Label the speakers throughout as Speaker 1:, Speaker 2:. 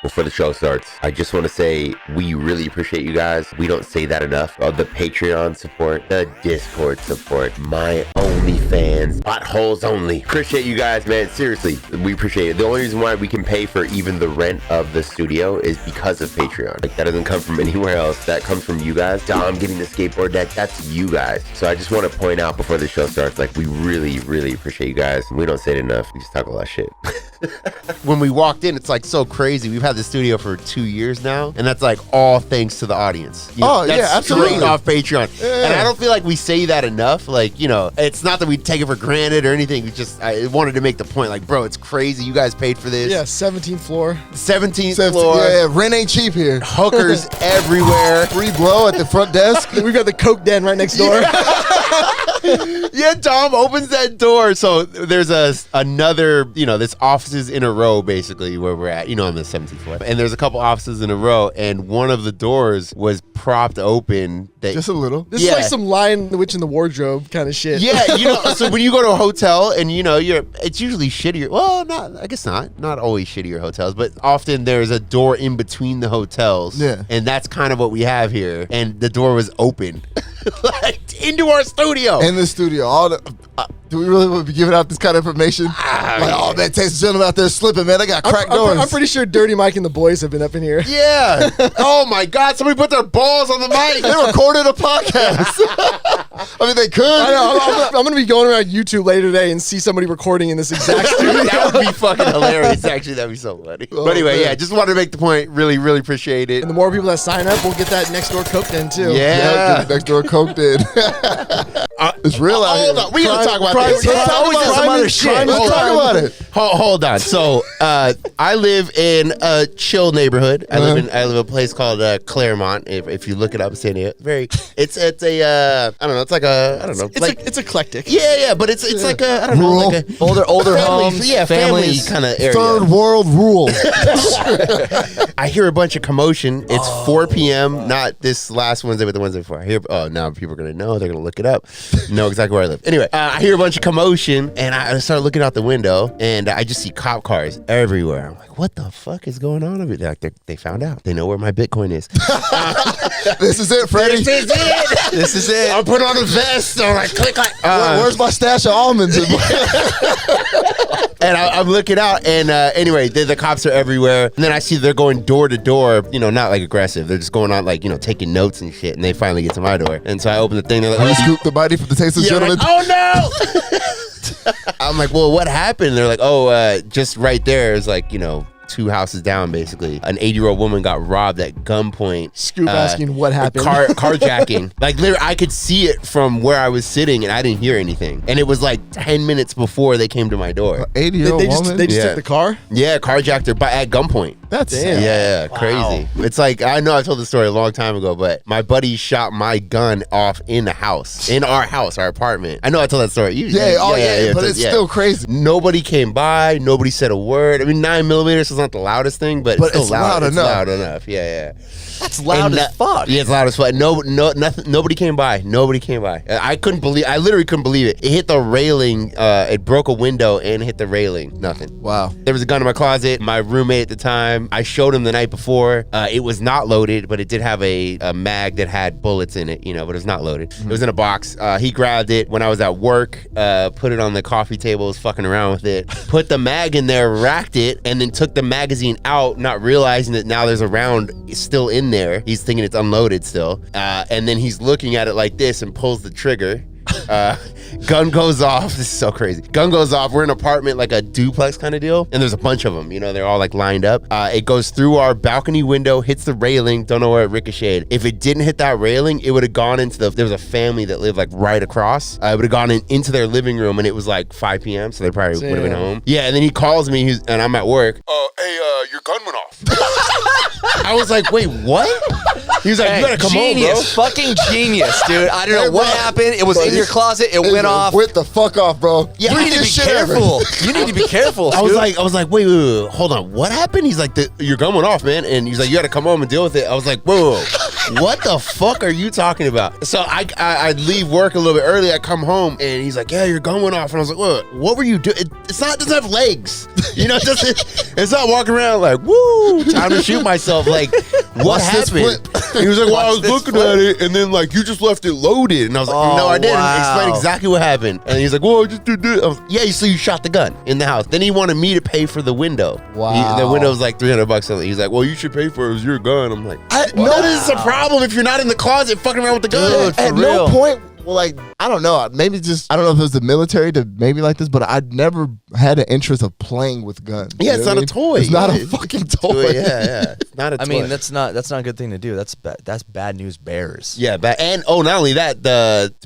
Speaker 1: before the show starts, I just want to say we really appreciate you guys. We don't say that enough. The Patreon support, the Discord support, my OnlyFans, Buttholes Only. Appreciate you guys, man. Seriously, we appreciate it. The only reason why we can pay for even the rent of the studio is because of Patreon. Like, that doesn't come from anywhere else. That comes from you guys. Dom getting the skateboard deck, that's you guys. So I just want to point out before the show starts, like, we really, really appreciate you guys. We don't say it enough. We just talk a lot of shit. When we walked in, it's like so crazy. We've had the studio for 2 years now, and that's like all thanks to the audience. You know, that's
Speaker 2: absolutely.
Speaker 1: straight off Patreon. Yeah. And I don't feel like we say that enough. Like, you know, it's not that we take it for granted or anything. I wanted to make the point, like, bro, it's crazy. You guys paid for this.
Speaker 3: Yeah, 17th floor.
Speaker 1: 17th floor.
Speaker 2: Yeah, rent ain't cheap here.
Speaker 1: Hookers everywhere.
Speaker 2: Free blow at the front desk.
Speaker 3: We've got the Coke den right next door.
Speaker 1: Yeah, Tom opens that door. So there's another, you know, there's offices in a row basically where we're at. You know, on the 17th floor. And there's a couple offices in a row, and one of the doors was propped open.
Speaker 2: Just a little.
Speaker 3: This is like some Lion, the Witch, in the Wardrobe kind of shit.
Speaker 1: Yeah, you know, so when you go to a hotel and, you know, it's usually shittier. Well, I guess not always shittier hotels, but often there's a door in between the hotels.
Speaker 2: Yeah.
Speaker 1: And that's kind of what we have here. And the door was open. Like, into our studio.
Speaker 2: In the studio. Do we really want to be giving out this kind of information? Oh, man, Texas gentlemen out there slipping, man. They got cracked doors.
Speaker 3: I'm pretty sure Dirty Mike and the boys have been up in here.
Speaker 1: Yeah. Oh, my God. Somebody put their balls on the mic.
Speaker 2: They recorded a podcast. I mean, they could.
Speaker 3: I know. I'm going to be going around YouTube later today and see somebody recording in this exact studio.
Speaker 1: That would be fucking hilarious. Actually, that'd be so funny. But anyway, yeah, just wanted to make the point. Really, really appreciate it.
Speaker 3: And the more people that sign up, we'll get that next door Coke den, too.
Speaker 1: Yeah.
Speaker 2: Get the next door Coke den. It's real out here.
Speaker 1: Hold on. We're going to talk about this.
Speaker 2: Let's talk about
Speaker 1: some other shit.
Speaker 2: Let's talk about it.
Speaker 1: Hold on. So, I live in a chill neighborhood. I live in a place called Claremont. If you look it up, it's in it. It's a I don't know. It's like a, I don't know.
Speaker 3: It's eclectic.
Speaker 1: Yeah, but it's like a, I don't know, like a
Speaker 4: older
Speaker 1: family,
Speaker 4: homes,
Speaker 1: yeah, family
Speaker 4: families,
Speaker 1: kind of area.
Speaker 2: Third world rule.
Speaker 1: I hear a bunch of commotion. It's 4 p.m. Not this last Wednesday, but the Wednesday before. I hear, now people are gonna know. They're gonna look it up. Know exactly where I live. Anyway, I hear a bunch of commotion, and I start looking out the window, and I just see cop cars everywhere. I'm like, what the fuck is going on over there? Like, they found out. They know where my Bitcoin is.
Speaker 2: This is it, Freddie.
Speaker 1: This is it. This is it. I'll put on a vest. I'm like, click.
Speaker 2: Where's my stash of almonds?
Speaker 1: And I'm looking out, and anyway, the cops are everywhere. And then I see they're going door to door, you know, not like aggressive. They're just going on, like, you know, taking notes and shit. And they finally get to my door. And so I open the thing. They're like,
Speaker 2: You scoop the body from the Texas gentleman.
Speaker 1: like, oh no! I'm like, well, what happened? They're like, just right there is like, you know, 2 houses down, basically. An 80-year-old woman got robbed at gunpoint.
Speaker 3: Scoop asking what happened.
Speaker 1: Carjacking. Like, literally, I could see it from where I was sitting, and I didn't hear anything. And it was like 10 minutes before they came to my door.
Speaker 2: 80-year-old woman?
Speaker 3: They just took the car?
Speaker 1: Yeah, carjacked her at gunpoint.
Speaker 2: That's
Speaker 1: Yeah, crazy. It's like, I know I told the story a long time ago, but my buddy shot my gun off in the house, in our house, our apartment. I know I told that story.
Speaker 2: But it's still crazy.
Speaker 1: Nobody came by. Nobody said a word. I mean, 9mm is not the loudest thing, but it's still loud. It's loud enough. Yeah.
Speaker 4: That's loud as fuck.
Speaker 1: Yeah, it's loud as fuck. Nobody came by. Nobody came by. I literally couldn't believe it. It hit the railing. It broke a window and hit the railing. Nothing.
Speaker 2: Wow.
Speaker 1: There was a gun in my closet. My roommate at the time, I showed him the night before. It was not loaded, but it did have a mag that had bullets in it, you know, but it was not loaded. It was in a box. He grabbed it when I was at work, put it on the coffee table, was fucking around with it, put the mag in there, racked it, and then took the magazine out, not realizing that now there's a round still in there. He's thinking it's unloaded still. And then he's looking at it like this and pulls the trigger. Gun goes off. This is so crazy. Gun goes off. We're in an apartment, like a duplex kind of deal, and there's a bunch of them. You know, they're all like lined up. It goes through our balcony window, hits the railing. Don't know where it ricocheted. If it didn't hit that railing, it would have gone into there was a family that lived like right across. It would have gone into their living room, and it was like 5 p.m. So they probably would have been home. Yeah, and then he calls me, and I'm at work. Hey, your gun went off. I was like, wait, what? He was like, you gotta come home, bro.
Speaker 4: Fucking genius, dude. I don't know what happened. It was in your closet. It went off.
Speaker 2: Went the fuck off, bro.
Speaker 4: Yeah, you need to be careful. You need to be careful.
Speaker 1: I was like, wait, hold on. What happened? He's like, your gun went off, man. And he's like, you got to come home and deal with it. I was like, whoa. what the fuck are you talking about? So I leave work a little bit early. I come home and he's like, yeah, your gun went off. And I was like, what were you doing? It doesn't have legs. You know, it's not walking around like, woo, time to shoot myself. Like, what happened? He was like, well, I was looking at it and then like, you just left it loaded. And I was like, no, I didn't. Explain exactly what happened. And he's like, well, I just did this. I was like, yeah, so you shot the gun in the house. Then he wanted me to pay for the window.
Speaker 2: Wow.
Speaker 1: The window was like $300 something. He's like, well, you should pay for it. It was your gun. I'm like, no, this is a problem if you're not in the closet fucking around with the gun.
Speaker 4: Dude, for
Speaker 2: At
Speaker 4: real.
Speaker 2: no point, well, like, I don't know. Maybe just, I don't know if it was the military to maybe like this, but I'd never had an interest of playing with guns.
Speaker 1: Yeah,
Speaker 2: You
Speaker 1: it's
Speaker 2: know
Speaker 1: not
Speaker 2: what
Speaker 1: a
Speaker 2: I mean?
Speaker 1: toy.
Speaker 2: It's not
Speaker 1: Yeah.
Speaker 2: a fucking toy.
Speaker 1: Yeah. It's not a toy.
Speaker 4: I mean, that's not a good thing to do. That's bad news bears.
Speaker 1: Yeah, and not only that,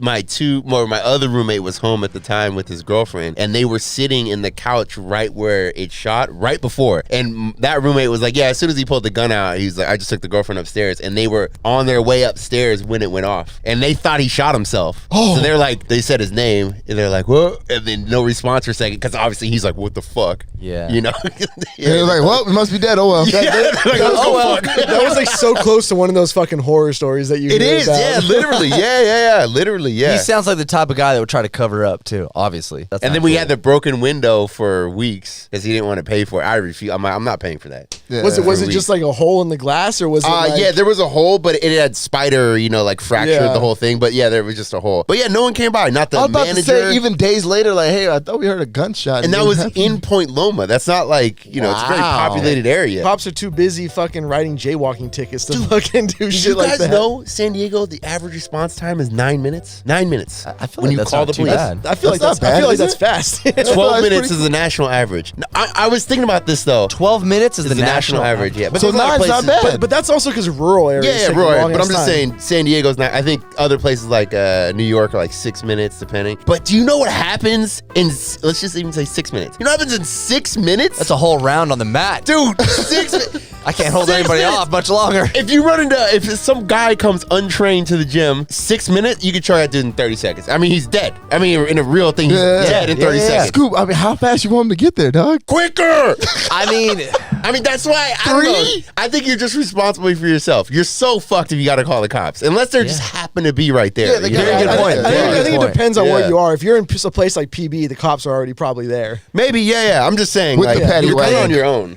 Speaker 1: my other roommate was home at the time with his girlfriend, and they were sitting in the couch right where it shot, right before. And that roommate was like, yeah, as soon as he pulled the gun out, he was like, I just took the girlfriend upstairs, and they were on their way upstairs when it went off, and they thought he shot himself.
Speaker 2: Oh.
Speaker 1: So they're like, they said his name, and they're like, what? And then no response for a second, because obviously he's like, what the fuck?
Speaker 4: Yeah.
Speaker 1: You know?
Speaker 2: And they're like, well, we must be dead. Oh, well.
Speaker 1: Yeah, like,
Speaker 4: Oh, well.
Speaker 3: That was like so close to one of those fucking horror stories that you
Speaker 1: It
Speaker 3: hear
Speaker 1: is,
Speaker 3: about.
Speaker 1: yeah, literally, yeah, literally, yeah.
Speaker 4: He sounds like the type of guy that would try to cover up too. Obviously, that's
Speaker 1: And
Speaker 4: not
Speaker 1: then we
Speaker 4: cool.
Speaker 1: had the broken window for weeks because he didn't want to pay for it. I refuse. I'm not paying for that.
Speaker 2: Yeah.
Speaker 3: Was it
Speaker 1: For
Speaker 3: just like a hole in the glass, or was it? Like,
Speaker 1: Yeah, there was a hole, but it had spider, like fractured
Speaker 3: Yeah.
Speaker 1: the whole thing. But yeah, there was just a hole. But yeah, no one came by. Not the
Speaker 2: I was about
Speaker 1: manager.
Speaker 2: to say, even days later, like, hey, I thought we heard a gunshot.
Speaker 1: and that was in Point Loma. That's not like it's a very
Speaker 2: Wow.
Speaker 1: populated area.
Speaker 3: Cops are too busy fucking writing jaywalking tickets to fucking do
Speaker 1: Did
Speaker 3: shit
Speaker 1: you
Speaker 3: like
Speaker 1: guys
Speaker 3: that.
Speaker 1: know San Diego? The average response time is 9 minutes. 9 minutes.
Speaker 4: I feel
Speaker 1: when
Speaker 4: like
Speaker 1: you
Speaker 4: that's
Speaker 1: call
Speaker 4: not
Speaker 1: the
Speaker 4: too
Speaker 1: police.
Speaker 4: bad.
Speaker 3: I feel
Speaker 2: That's
Speaker 3: like
Speaker 2: not bad,
Speaker 3: I feel like
Speaker 2: is
Speaker 3: that's
Speaker 2: it?
Speaker 3: fast.
Speaker 1: 12
Speaker 2: that's
Speaker 1: minutes
Speaker 2: pretty
Speaker 1: is the national average. No, I was thinking about this though.
Speaker 4: 12 minutes is
Speaker 1: Is the national average, yeah. But
Speaker 2: So
Speaker 1: there's a lot of
Speaker 2: 9's not
Speaker 1: places-
Speaker 2: bad.
Speaker 3: But that's also because rural areas.
Speaker 1: Yeah,
Speaker 3: take
Speaker 1: right.
Speaker 3: the
Speaker 1: But I'm
Speaker 3: longest
Speaker 1: just
Speaker 3: time.
Speaker 1: saying, San Diego's not. I think other places like New York are like 6 minutes, depending. But do you know what happens in? Let's just even say 6 minutes. You know what happens in 6 minutes?
Speaker 4: That's a whole round on the mat.
Speaker 1: dude. 6 minutes.
Speaker 4: I can't hold
Speaker 1: 6
Speaker 4: anybody
Speaker 1: minutes.
Speaker 4: off much longer.
Speaker 1: If you run into, if some guy comes untrained to the gym, 6 minutes, you can try that dude in 30 seconds. I mean, he's dead. I mean, in a real thing, he's dead in 30 seconds.
Speaker 2: Scoop, I mean, how fast you want him to get there, dog?
Speaker 1: Quicker.
Speaker 4: I mean,
Speaker 1: That's why I don't know. I think you're just responsible for yourself. You're so fucked if you got to call the cops, unless they're just happen to be right there.
Speaker 2: Yeah, they
Speaker 1: you
Speaker 2: got-
Speaker 1: know?
Speaker 4: very good point.
Speaker 3: I
Speaker 4: Very
Speaker 3: think
Speaker 4: good
Speaker 3: it depends on
Speaker 1: Yeah.
Speaker 3: where you are. If you're in a place like PB, the cops are already probably there.
Speaker 1: Maybe, yeah. I'm just saying,
Speaker 2: With
Speaker 1: like,
Speaker 2: the paddy
Speaker 1: you're kind of
Speaker 2: wagon.
Speaker 1: on your own.